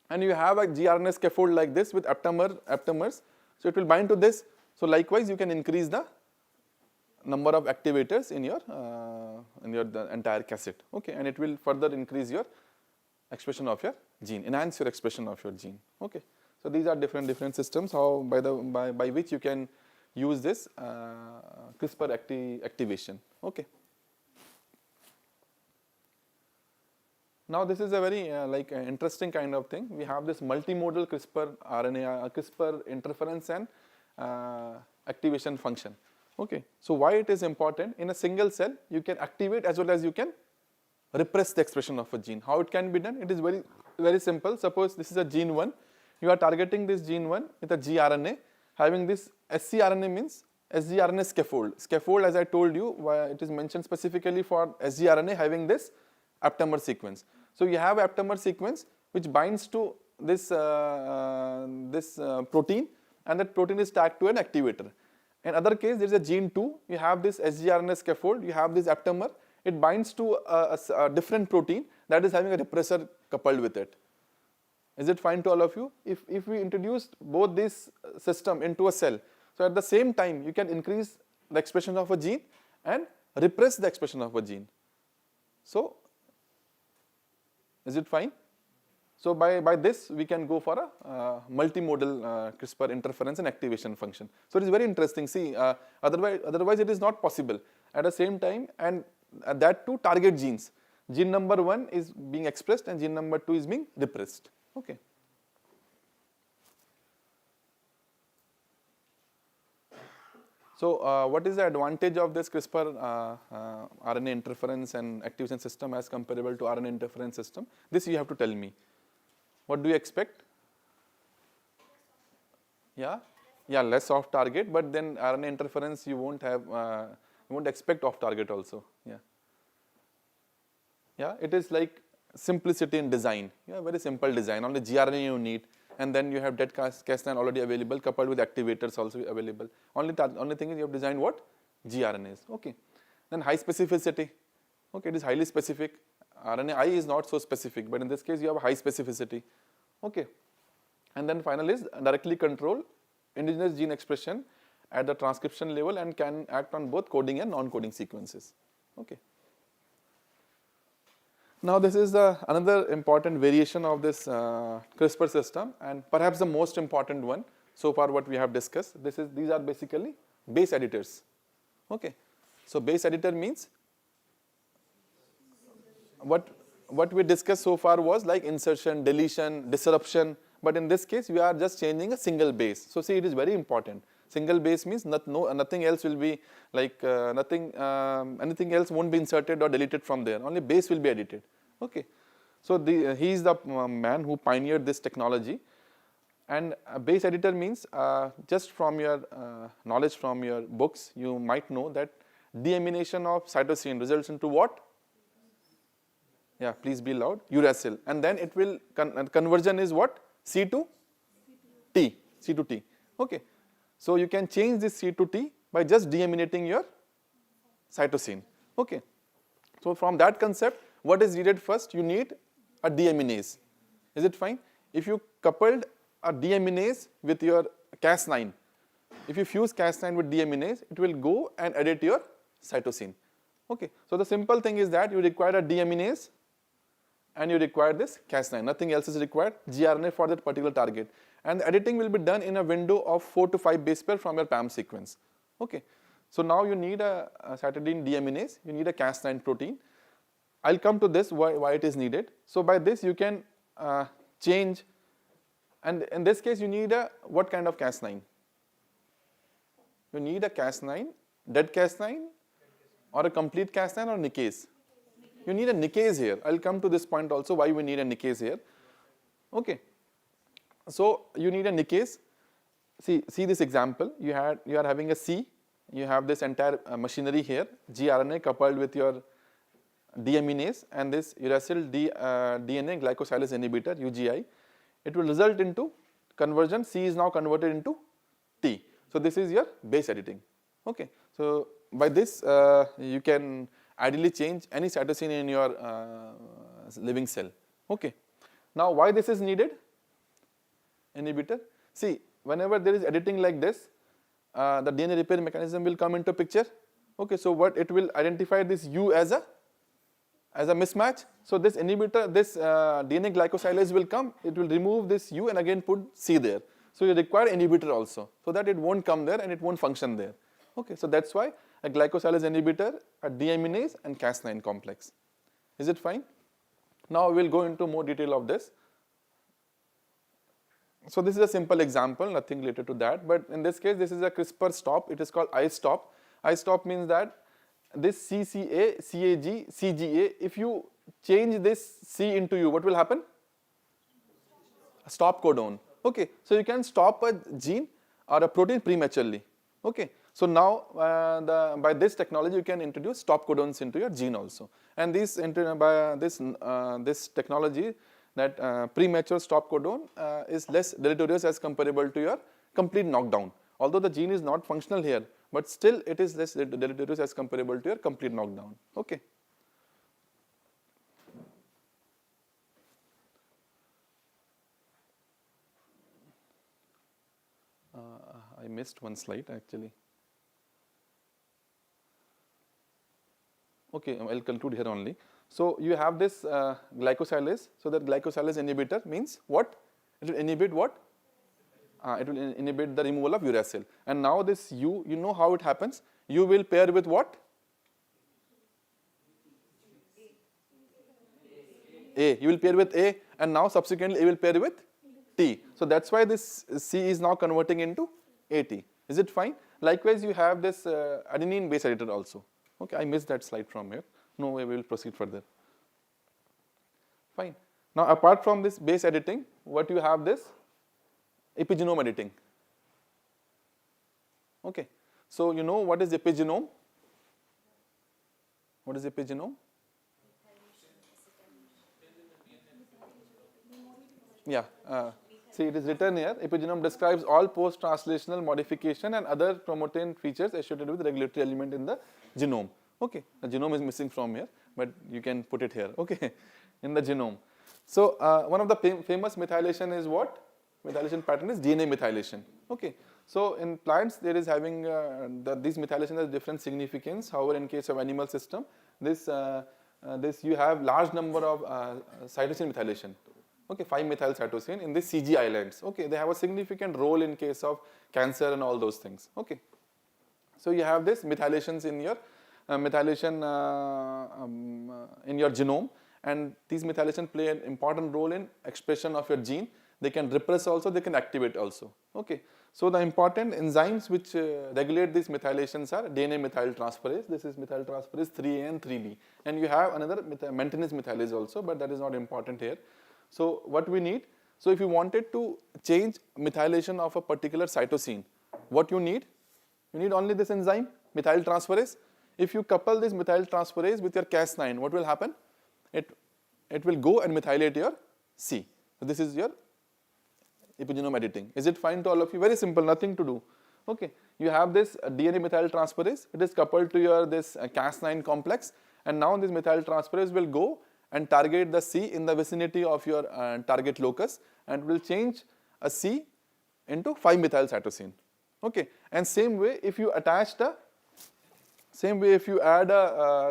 and you have a gRNA scaffold like this with aptamers, so it will bind to this. So likewise you can increase the number of activators in your the entire cassette. Okay, and it will further increase your expression of your gene, enhance your expression of your gene. Okay, so these are different systems how by which you can use this CRISPR activation. Okay. Now this is a very interesting kind of thing. We have this multimodal CRISPR RNA, CRISPR interference and activation function. Okay, so why it is important? In a single cell, you can activate as well as you can repress the expression of a gene. How it can be done? It is very simple. Suppose this is a gene 1. You are targeting this gene 1 with a gRNA having this scRNA means sgRNA scaffold. Scaffold, as I told you, it is mentioned specifically for sgRNA having this aptamer sequence. So you have aptamer sequence which binds to this protein, and that protein is tagged to an activator. In other case, there is a gene 2. You have this sgRNA scaffold. You have this aptamer. It binds to a different protein that is having a repressor coupled with it. Is it fine to all of you? If we introduced both this system into a cell, so at the same time you can increase the expression of a gene and repress the expression of a gene. So is it fine? So by this we can go for a multimodal CRISPR interference and activation function. So it is very interesting. See, otherwise it is not possible. At the same time, and that too target genes. Gene number 1 is being expressed and gene number 2 is being repressed. Okay. So what is the advantage of this CRISPR RNA interference and activation system as comparable to RNA interference system? This you have to tell me. What do you expect? Yeah, less off target, but then RNA interference you won't have, you won't expect off target also. Yeah, it is like simplicity in design. Yeah, very simple design. Only gRNA you need, and then you have dead Cas9 already available, coupled with activators also available. Only thing is you have designed what? gRNAs. Okay. Then high specificity. Okay, it is highly specific. RNAi is not so specific, but in this case you have high specificity. Okay. And then final is directly control indigenous gene expression at the transcription level and can act on both coding and non-coding sequences. Okay. Now this is another important variation of this CRISPR system, and perhaps the most important one so far what we have discussed. These are basically base editors. Okay. So base editor means what we discussed so far was like insertion, deletion, disruption, but in this case we are just changing a single base. So see, it is very important. Single base means nothing else will be like anything else won't be inserted or deleted from there. Only base will be edited. Okay. So he is the man who pioneered this technology. And a base editor means just from your knowledge from your books, you might know that deamination of cytosine results into what? Yeah, please be loud. Uracil. And then it will conversion is what? C to T. C to T. Okay. So you can change this C to T by just deaminating your cytosine. Okay. So from that concept, what is needed first? You need a deaminase. Is it fine? If you coupled a deaminase with your Cas9, if you fuse Cas9 with deaminase, it will go and edit your cytosine. Okay. So the simple thing is that you require a deaminase and you require this Cas9. Nothing else is required. gRNA for that particular target. And the editing will be done in a window of 4 to 5 base pair from your PAM sequence. Okay. So now you need a cytidine deaminase, you need a Cas9 protein. I'll come to this, why it is needed. So by this you can change, and in this case you need what kind of Cas9? You need a Cas9, dead Cas9 or a complete Cas9 or nicase? You need a nicase here. I'll come to this point also, why we need a nicase here. Okay. So you need a nicase. See this example. You are having a C. You have this entire machinery here, gRNA coupled with your deaminase and this uracil DNA glycosylase inhibitor UGI, it will result into conversion. C is now converted into T. So this is your base editing. Okay. So by this you can ideally change any cytosine in your living cell. Okay. Now why this is needed? Inhibitor. See, whenever there is editing like this, the DNA repair mechanism will come into picture. Okay, so what it will identify this U as a mismatch. So this inhibitor, this DNA glycosylase will come, it will remove this U and again put C there. So you require inhibitor also, so that it won't come there and it won't function there. Okay, so that's why a glycosylase inhibitor, a deaminase and Cas9 complex. Is it fine? Now we will go into more detail of this. So this is a simple example, nothing related to that, but in this case this is a CRISPR stop, it is called I-stop. I-stop means that this CCA, CAG, CGA, if you change this C into U, what will happen? A stop codon. Okay, so you can stop a gene or a protein prematurely. Okay, so now by this technology you can introduce stop codons into your gene also. And this technology, that premature stop codon is less deleterious as comparable to your complete knockdown. Although the gene is not functional here, but still it is less deleterious as comparable to your complete knockdown. Okay. I missed one slide actually. Okay, I'll conclude here only. So you have this glycosylase. So that glycosylase inhibitor means what? It will inhibit what? It will inhibit the removal of uracil. And now this U, you know how it happens? U will pair with what? A. You will pair with A, and now subsequently A will pair with T. So that's why this C is now converting into AT. Is it fine? Likewise, you have this adenine base editor also. Okay, I missed that slide from here. No way, we will proceed further. Fine. Now apart from this base editing, what you have this? Epigenome editing. Okay. So you know what is epigenome? What is epigenome? Yeah. See, it is written here. Epigenome describes all post-translational modification and other chromatin features associated with regulatory element in the genome. Okay. The genome is missing from here, but you can put it here. Okay. In the genome. So one of the famous methylation is what? Methylation pattern is DNA methylation. Okay. So in plants there is having these methylation has different significance. However, in case of animal system, this you have large number of cytosine methylation. Okay, 5-methyl cytosine in the CG islands. Okay, they have a significant role in case of cancer and all those things. Okay, so you have this methylations in your in your genome, and these methylation play an important role in expression of your gene. They can repress also, they can activate also. Okay, so the important enzymes which regulate these methylations are DNA methyltransferase. This is methyltransferase 3A and 3B, and you have another maintenance methylase also, but that is not important here. So what we need, so if you wanted to change methylation of a particular cytosine, what you need only this enzyme, methyltransferase. If you couple this methyltransferase with your Cas9, what will happen? It will go and methylate your C. So this is your epigenome editing. Is it fine to all of you? Very simple, nothing to do. Okay, you have this DNA methyltransferase, it is coupled to your this Cas9 complex, and now this methyltransferase will go and target the C in the vicinity of your target locus, and will change a C into 5-methyl cytosine. Okay, and same way if you add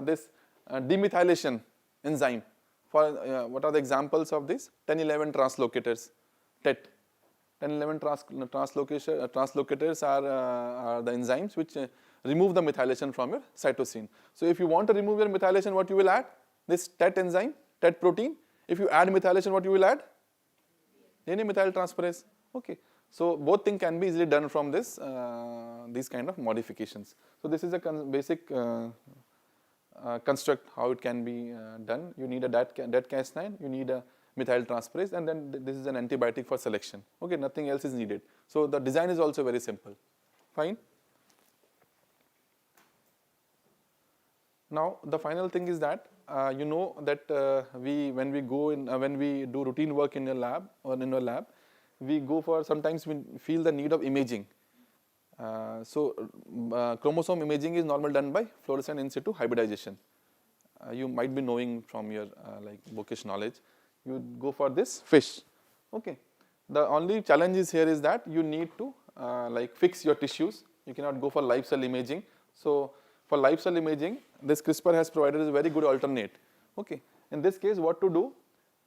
this demethylation enzyme for what are the examples of this? 10-11 translocators, TET. 10-11 translocators are the enzymes which remove the methylation from your cytosine. So if you want to remove your methylation, what you will add? This TET enzyme, TET protein. If you add methylation, what you will add? DNA methyltransferase. Okay. So both things can be easily done from this these kind of modifications. So this is a basic construct how it can be done. You need a dead Cas9, you need a methyltransferase, and then this is an antibiotic for selection. Okay, nothing else is needed. So the design is also very simple. Fine. Now the final thing is that you know that when we do routine work in your lab or in your lab, we go for, sometimes we feel the need of imaging. Chromosome imaging is normally done by fluorescent in situ hybridization. You might be knowing from your like bookish knowledge. You go for this FISH. Okay. The only challenge is here is that you need to like fix your tissues. You cannot go for live cell imaging. So for live cell imaging, this CRISPR has provided a very good alternate. Okay. In this case, what to do?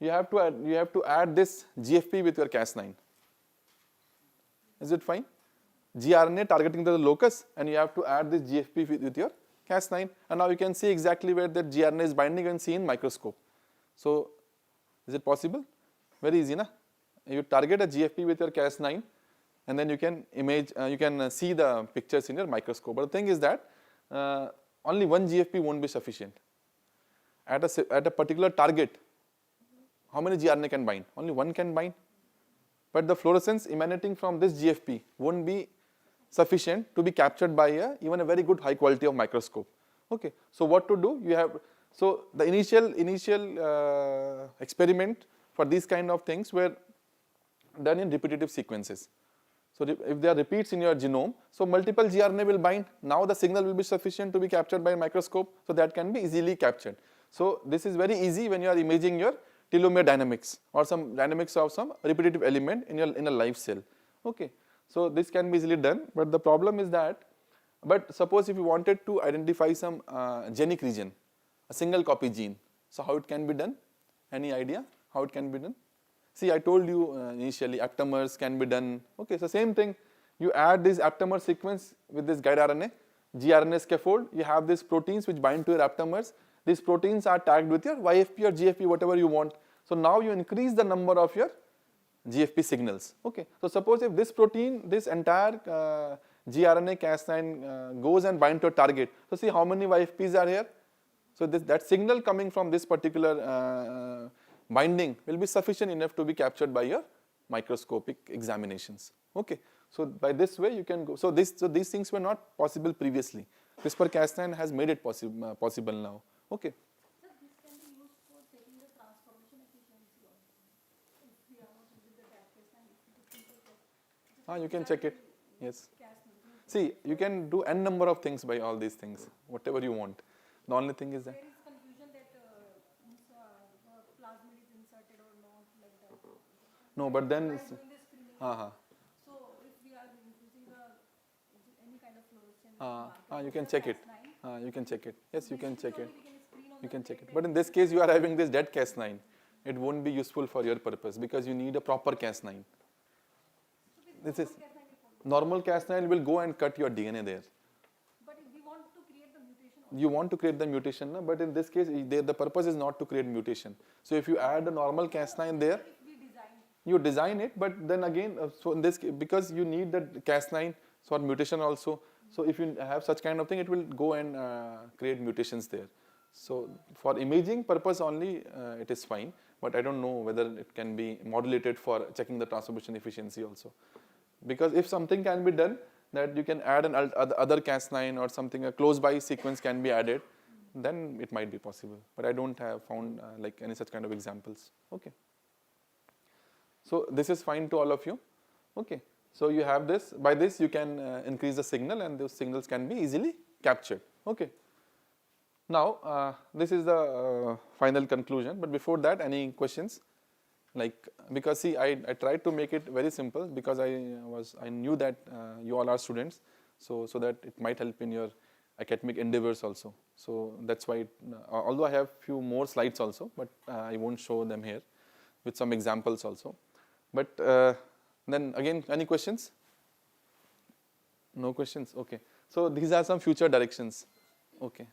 You have to add this GFP with your Cas9. Is it fine? gRNA targeting the locus, and you have to add this GFP with your Cas9, and now you can see exactly where that gRNA is binding and see in microscope. So is it possible? Very easy, na? You target a GFP with your Cas9, and then you can image, you can see the pictures in your microscope. But the thing is that only one GFP won't be sufficient. At a particular target, how many gRNA can bind? Only one can bind. But the fluorescence emanating from this GFP won't be sufficient to be captured by even a very good high quality of microscope. Okay. So what to do? You have, so the initial experiment for these kind of things were done in repetitive sequences. So if there are repeats in your genome, so multiple gRNA will bind. Now the signal will be sufficient to be captured by a microscope, so that can be easily captured. So this is very easy when you are imaging your telomere dynamics or some dynamics of some repetitive element in a live cell. Okay. So this can be easily done, but the problem is that, but suppose if you wanted to identify some genic region, a single copy gene, so how it can be done? Any idea how it can be done? See, I told you initially aptamers can be done. Okay, so same thing, you add this aptamer sequence with this guide RNA, gRNA scaffold, you have these proteins which bind to your aptamers. These proteins are tagged with your YFP or GFP, whatever you want. So now you increase the number of your GFP signals. Okay, so suppose if this protein, this entire gRNA Cas9 goes and bind to a target. So see how many YFPs are here. So that signal coming from this particular binding will be sufficient enough to be captured by your microscopic examinations. Okay, so by this way you can go. So these things were not possible previously. CRISPR-Cas9 has made it possible now. Okay. Sir, this can be used for checking the transformation efficiency also. If we are not using the Cas9, if we do You can check it. Yes. Cas9. See, you can do n number of things by all these things, whatever you want. The only thing is that. There is confusion that plasmid is inserted or not, like that. No, but then. By doing the screening. So if we are using any kind of fluorescent marker, you can check it. Cas9, You can check it. Yes, you can check it. we can screen on You can check it. But in this case, you are having this dead Cas9. It won't be useful for your purpose because you need a proper Cas9. This is normal Cas9 will go and cut your DNA there. But if we want to create the mutation also. You want to create the mutation, no? But in this case, the purpose is not to create mutation. So if you add a normal Cas9 there, If we design. you design it, but then again, so in this case, because you need the Cas9 for mutation also. So if you have such kind of thing, it will go and create mutations there. So for imaging purpose only, it is fine. But I don't know whether it can be modulated for checking the transformation efficiency also. Because if something can be done, that you can add an other Cas9 or something, a close by sequence can be added, then it might be possible. But I don't have found like any such kind of examples. Okay. So this is fine to all of you. Okay. So you have this. By this you can increase the signal, and those signals can be easily captured. Okay. Now this is the final conclusion. But before that, any questions? Like, because see, I tried to make it very simple because I knew that you all are students, so that it might help in your academic endeavors also. So that's why, although I have few more slides also, but I won't show them here with some examples also. But then again, any questions? No questions? Okay. So these are some future directions. Okay.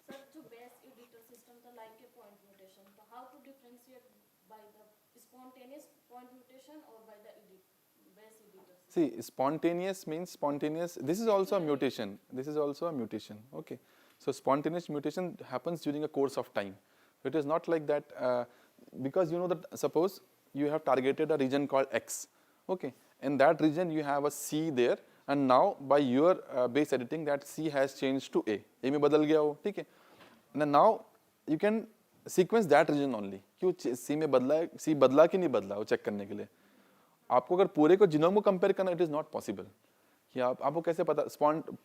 Sir, to base editor system, the like a point mutation, so how to differentiate by the spontaneous point mutation or by the base editor system? See, spontaneous means spontaneous. This is also a mutation. This is also a mutation. Okay. So spontaneous mutation happens during a course of time. It is not like that because you know that suppose you have targeted a region called X. Okay. In that region you have a C there, and now by your base editing that C has changed to A में बदल गया हो, ठीक है, and now you can sequence that region only. क्यों C में बदला है, C बदला कि नहीं बदला वो चेक करने के लिए. आपको अगर पूरे को जीनोम को कंपेयर करना, इट इज नॉट पॉसिबल. कि आपको कैसे पता,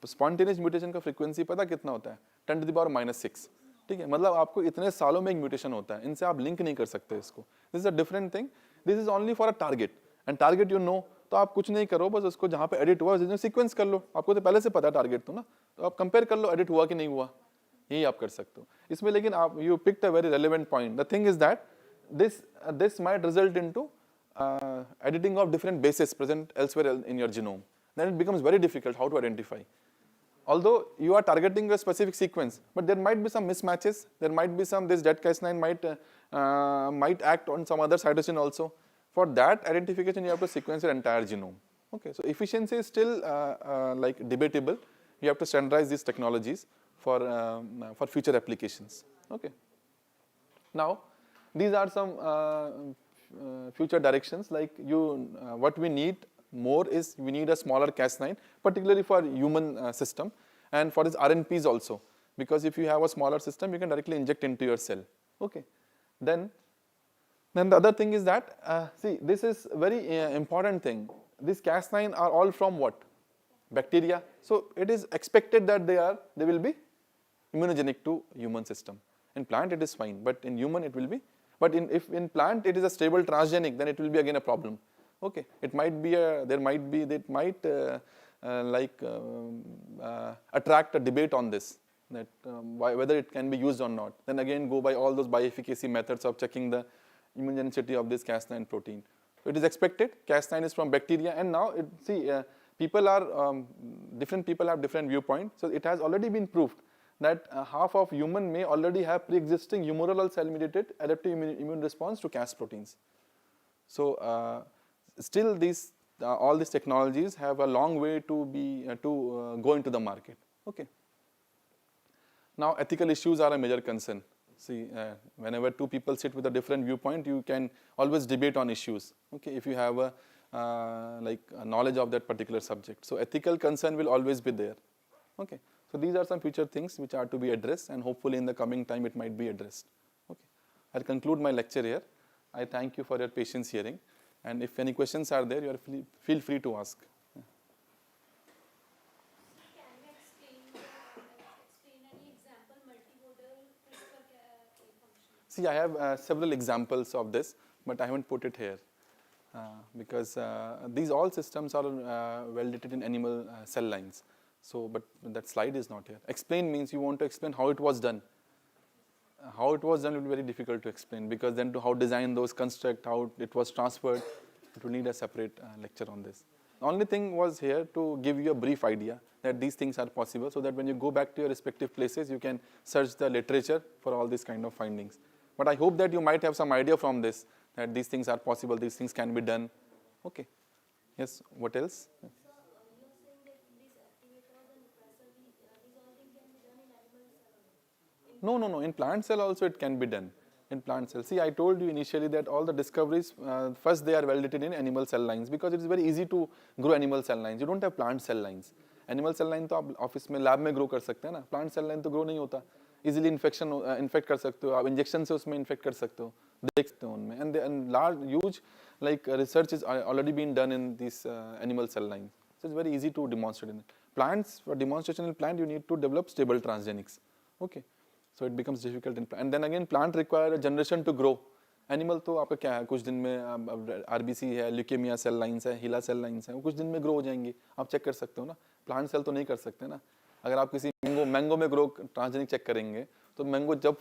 स्पॉन्टेनियस म्यूटेशन का फ्रीक्वेंसी पता कितना होता है, 10⁻⁶, ठीक है, मतलब आपको इतने सालों में एक म्यूटेशन होता है, इनसे आप लिंक नहीं कर सकते इसको. This is a different thing, this is only for a target, and target you know, तो आप कुछ नहीं करो, बस उसको जहाँ पे एडिट हुआ उस सीक्वेंस कर लो, आपको तो पहले से पता है टारगेट तो ना, तो आप कंपेयर कर लो एडिट हुआ कि नहीं हुआ, यही आप कर सकते हो इसमें. लेकिन आप you picked a very relevant point. The thing is that this might result into editing of different bases present elsewhere in your genome. Then it becomes very difficult how to identify. Although you are targeting a specific sequence, but there might be some mismatches. There might be some, this Cas9 might act on some other cytosine also. For that identification, you have to sequence your entire genome. Okay, so efficiency is still like debatable. You have to standardize these technologies for future applications. Okay. Now, these are some future directions. Like what we need more is we need a smaller Cas9, particularly for human system, and for this RNPs also, because if you have a smaller system, you can directly inject into your cell. Okay, then the other thing is that see, this is very important thing. These Cas9 are all from what? Bacteria. So it is expected that they will be immunogenic to human system. In plant it is fine, but in human it will be. But if in plant it is a stable transgenic, then it will be again a problem. Okay, it might be attract a debate on this, that whether it can be used or not. Then again go by all those bioefficacy methods of checking the immunogenicity of this Cas9 protein. So it is expected Cas9 is from bacteria, and now different people have different viewpoints. So it has already been proved that half of human may already have pre-existing humoral cell-mediated adaptive immune response to Cas proteins. So still all these technologies have a long way to go into the market. Okay. Now ethical issues are a major concern. See, whenever two people sit with a different viewpoint, you can always debate on issues. Okay, if you have a knowledge of that particular subject. So ethical concern will always be there. Okay. So these are some future things which are to be addressed, and hopefully in the coming time it might be addressed. Okay. I'll conclude my lecture here. I thank you for your patience hearing, and if any questions are there, feel free to ask. Can you explain any example multimodal CRISPR function? See, I have several examples of this, but I haven't put it here because these all systems are validated in animal cell lines. So, but that slide is not here. Explain means you want to explain how it was done. How it was done will be very difficult to explain, because then to how design those construct, how it was transferred, it will need a separate lecture on this. The only thing was here to give you a brief idea that these things are possible, so that when you go back to your respective places, you can search the literature for all these kind of findings. But I hope that you might have some idea from this, that these things are possible, these things can be done. Okay. Yes, what else? No. In plant cell also it can be done. In plant cell. See, I told you initially that all the discoveries, first they are validated in animal cell lines, because it is very easy to grow animal cell lines. You don't have plant cell lines. Animal cell line तो आप office में lab में grow कर सकते हैं ना. Plant cell line तो grow नहीं होता. Easily infect कर सकते हो. आप इंजेक्शन से उसमें infect कर सकते हो. देख सकते हो उनमें. And large, huge research is already been done in these animal cell lines. So it's very easy to demonstrate in it. Plants, for demonstration in plant, you need to develop stable transgenics. Okay. So it becomes difficult in plant. And then again, plant require a generation to grow. Animal तो आपका क्या है, कुछ दिन में RBC है, leukaemia cell lines है, हिला सेल लाइन्स है, वो कुछ दिन में ग्रो हो जाएंगी. आप चेक कर सकते हो ना. प्लांट सेल तो नहीं कर सकते ना. अगर आप किसी मैंगो में ग्रो ट्रांसजेनिक चेक करेंगे, तो मैंगो जब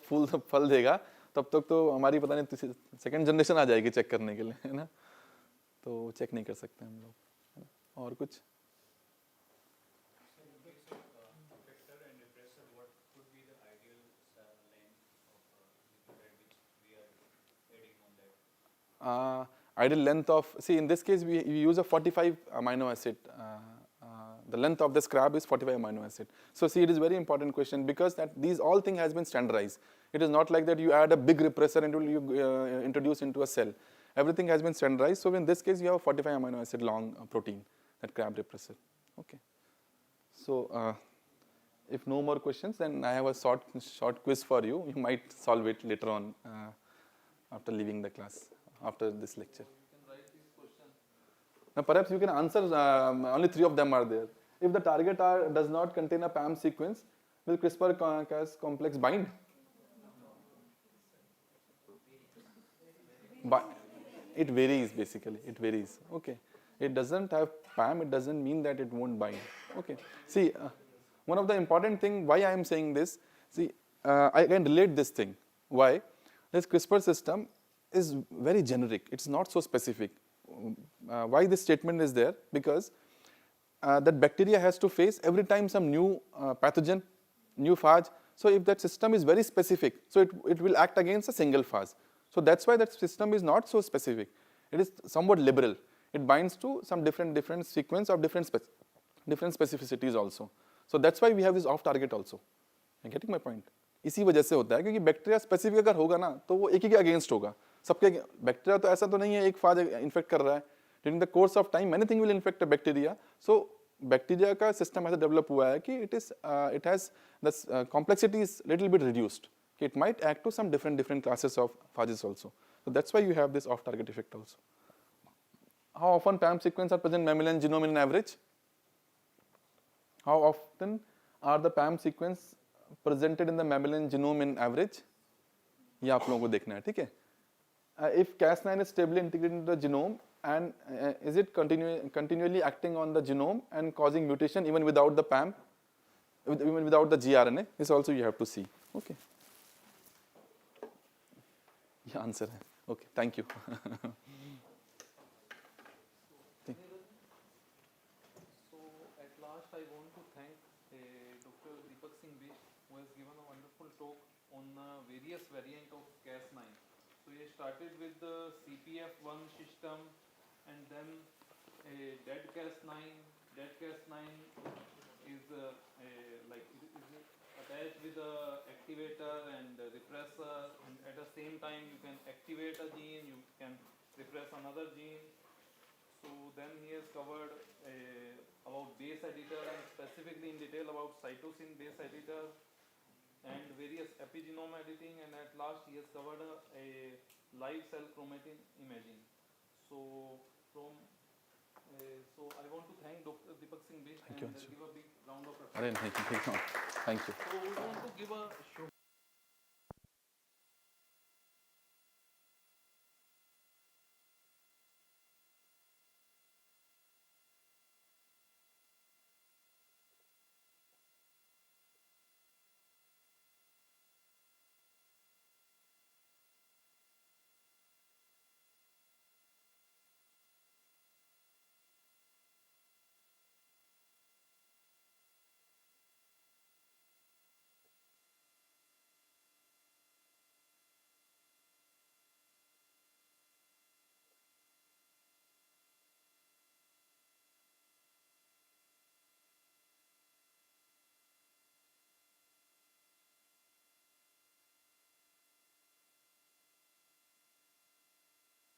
फल देगा, तब तक तो हमारी पता नहीं सेकंड जनरेशन आ जाएगी चेक करने के लिए, है ना. तो चेक नहीं कर सकते हम लोग. और कुछ? Ideal length of, see, in this case we use a 45 amino acid. The length of the scrap is 45 amino acid. So see, it is very important question, because that these all thing has been standardized. It is not like that you add a big repressor and you introduce into a cell. Everything has been standardized. So in this case you have a 45 amino acid long protein, that crab repressor. Okay. So if no more questions, then I have a short quiz for you. You might solve it later on after leaving the class, after this lecture. You can write these questions. Now perhaps you can answer, only 3 of them are there. If the target does not contain a PAM sequence, will CRISPR-Cas complex bind? It varies basically, it varies. Okay. It doesn't have PAM, it doesn't mean that it won't bind. Okay. See, one of the important thing why I am saying this, see, I can relate this thing. Why? This CRISPR system is very generic, it's not so specific. Why this statement is there? Because that bacteria has to face every time some new pathogen, new phage. So if that system is very specific, so it will act against a single phage. So that's why that system is not so specific. It is somewhat liberal. It binds to some different sequence of different specificities also. So that's why we have this off target also. You're getting my point? इसी वजह से होता है क्योंकि bacteria specific अगर होगा ना तो वो एक ही के अगेंस्ट होगा सबके बैक्टीरिया तो ऐसा तो नहीं है एक फाज इन्फेक्ट कर रहा है during the course of time many thing will infect a bacteria so bacteria का सिस्टम ऐसा डेवलप हुआ है कि it has the complexity is little bit reduced it might act to some different classes of phages also. So that's why you have this off-target effect also. How often PAM sequences are present in mammalian genome in average? How often are the PAM sequences presented in the mammalian genome in average? ये आप लोगों को देखना है, ठीक है? If Cas9 is stably integrated into the genome and is it continually acting on the genome and causing mutation even without the PAM, even without the gRNA? This also you have to see. Okay. ये answer है okay thank you So at last I want to thank Dr. Deepak Singh Bisht who has given a wonderful talk on various variant of Cas9. So he started with the CPF1 system and then dead Cas9. Dead Cas9 is attached with a activator and a repressor, and at the same time you can activate a gene, you can repress another gene. So then he has covered about base editor and specifically in detail about cytosine base editor and various epigenome editing, and at last he has covered a live cell chromatin imaging. So I want to thank Dr. Deepak Singh Bisht and give a big round of applause. Thank you. So we want to give a show.